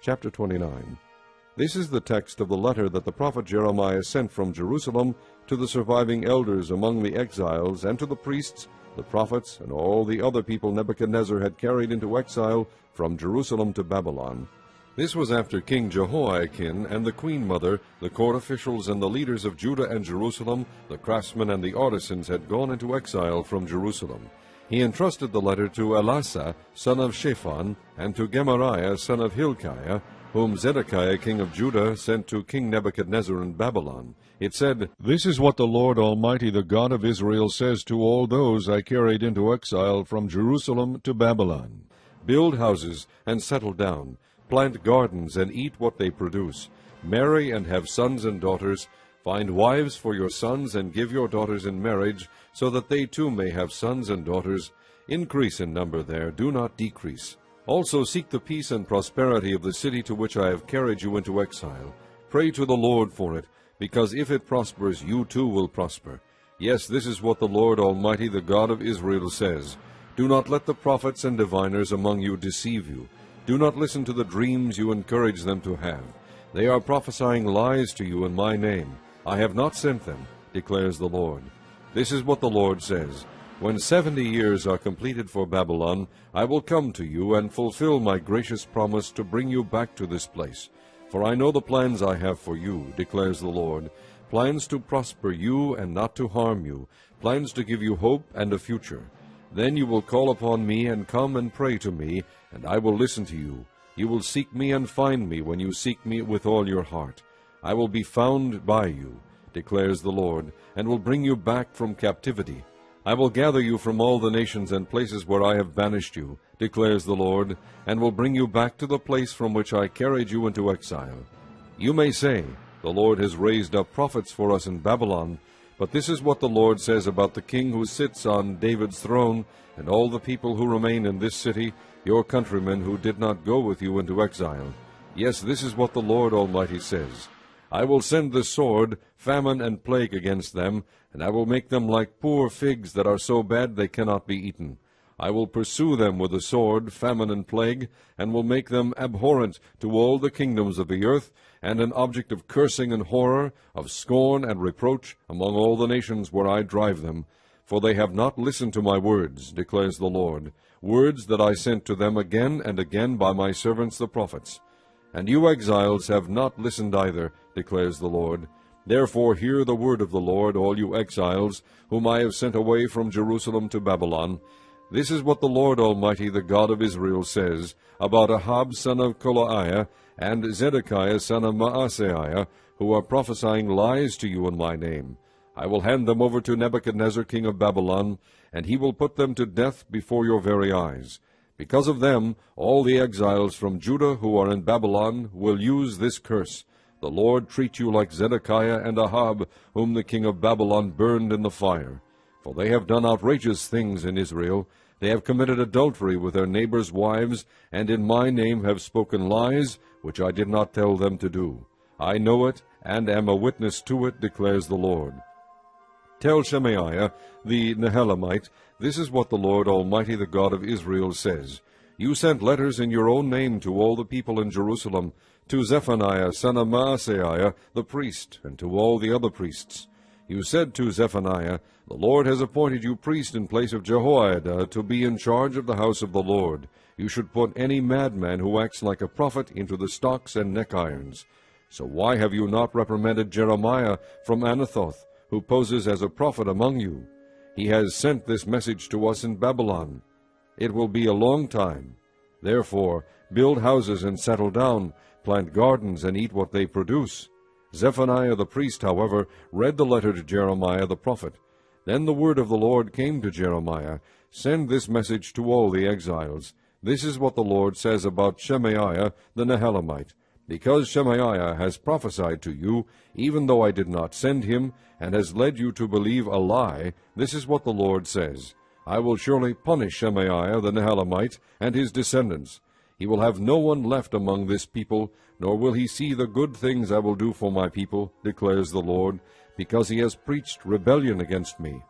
Chapter 29. This is the text of the letter that the prophet Jeremiah sent from Jerusalem to the surviving elders among the exiles, and to the priests, the prophets, and all the other people Nebuchadnezzar had carried into exile from Jerusalem to Babylon. This was after King Jehoiakim and the queen mother, the court officials, and the leaders of Judah and Jerusalem, the craftsmen and the artisans, had gone into exile from Jerusalem. He entrusted the letter to Elasah, son of Shaphan, and to Gemariah, son of Hilkiah, whom Zedekiah king of Judah sent to King Nebuchadnezzar in Babylon. It said, "This is what the Lord Almighty, the God of Israel, says to all those I carried into exile from Jerusalem to Babylon. Build houses and settle down. Plant gardens and eat what they produce. Marry and have sons and daughters. Find wives for your sons and give your daughters in marriage, so that they too may have sons and daughters. Increase in number there, do not decrease. Also seek the peace and prosperity of the city to which I have carried you into exile. Pray to the Lord for it, because if it prospers, you too will prosper. Yes, this is what the Lord Almighty, the God of Israel, says. Do not let the prophets and diviners among you deceive you. Do not listen to the dreams you encourage them to have. They are prophesying lies to you in my name. I have not sent them, declares the Lord. This is what the Lord says. When 70 years are completed for Babylon, I will come to you and fulfill my gracious promise to bring you back to this place. For I know the plans I have for you, declares the Lord, plans to prosper you and not to harm you, plans to give you hope and a future. Then you will call upon me and come and pray to me, and I will listen to you. You will seek me and find me when you seek me with all your heart. I will be found by you, declares the Lord, and will bring you back from captivity. I will gather you from all the nations and places where I have banished you, declares the Lord, and will bring you back to the place from which I carried you into exile. You may say, the Lord has raised up prophets for us in Babylon, but this is what the Lord says about the king who sits on David's throne, and all the people who remain in this city, your countrymen who did not go with you into exile. Yes, this is what the Lord Almighty says. I will send the sword, famine, and plague against them, and I will make them like poor figs that are so bad they cannot be eaten. I will pursue them with the sword, famine, and plague, and will make them abhorrent to all the kingdoms of the earth, and an object of cursing and horror, of scorn and reproach among all the nations where I drive them. For they have not listened to my words, declares the Lord, words that I sent to them again and again by my servants the prophets. And you exiles have not listened either, declares the Lord. Therefore hear the word of the Lord, all you exiles, whom I have sent away from Jerusalem to Babylon. This is what the Lord Almighty, the God of Israel, says about Ahab son of Kolaiah and Zedekiah son of Maaseiah, who are prophesying lies to you in my name. I will hand them over to Nebuchadnezzar king of Babylon, and he will put them to death before your very eyes. Because of them, all the exiles from Judah who are in Babylon will use this curse. The Lord treat you like Zedekiah and Ahab, whom the king of Babylon burned in the fire. For they have done outrageous things in Israel. They have committed adultery with their neighbors' wives, and in my name have spoken lies, which I did not tell them to do. I know it, and am a witness to it, declares the Lord. Tell Shemaiah, the Nehelamite, this is what the Lord Almighty, the God of Israel, says. You sent letters in your own name to all the people in Jerusalem, to Zephaniah, son of Maaseiah, the priest, and to all the other priests. You said to Zephaniah, the Lord has appointed you priest in place of Jehoiada to be in charge of the house of the Lord. You should put any madman who acts like a prophet into the stocks and neck irons. So why have you not reprimanded Jeremiah from Anathoth, who poses as a prophet among you? He has sent this message to us in Babylon. It will be a long time. Therefore, build houses and settle down, plant gardens and eat what they produce. Zephaniah the priest, however, read the letter to Jeremiah the prophet. Then the word of the Lord came to Jeremiah, Send this message to all the exiles. This is what the Lord says about Shemaiah the Nehelamite. Because Shemaiah has prophesied to you, even though I did not send him, and has led you to believe a lie, this is what the Lord says. I will surely punish Shemaiah the Nehelamite and his descendants. He will have no one left among this people, nor will he see the good things I will do for my people, declares the Lord, because he has preached rebellion against me.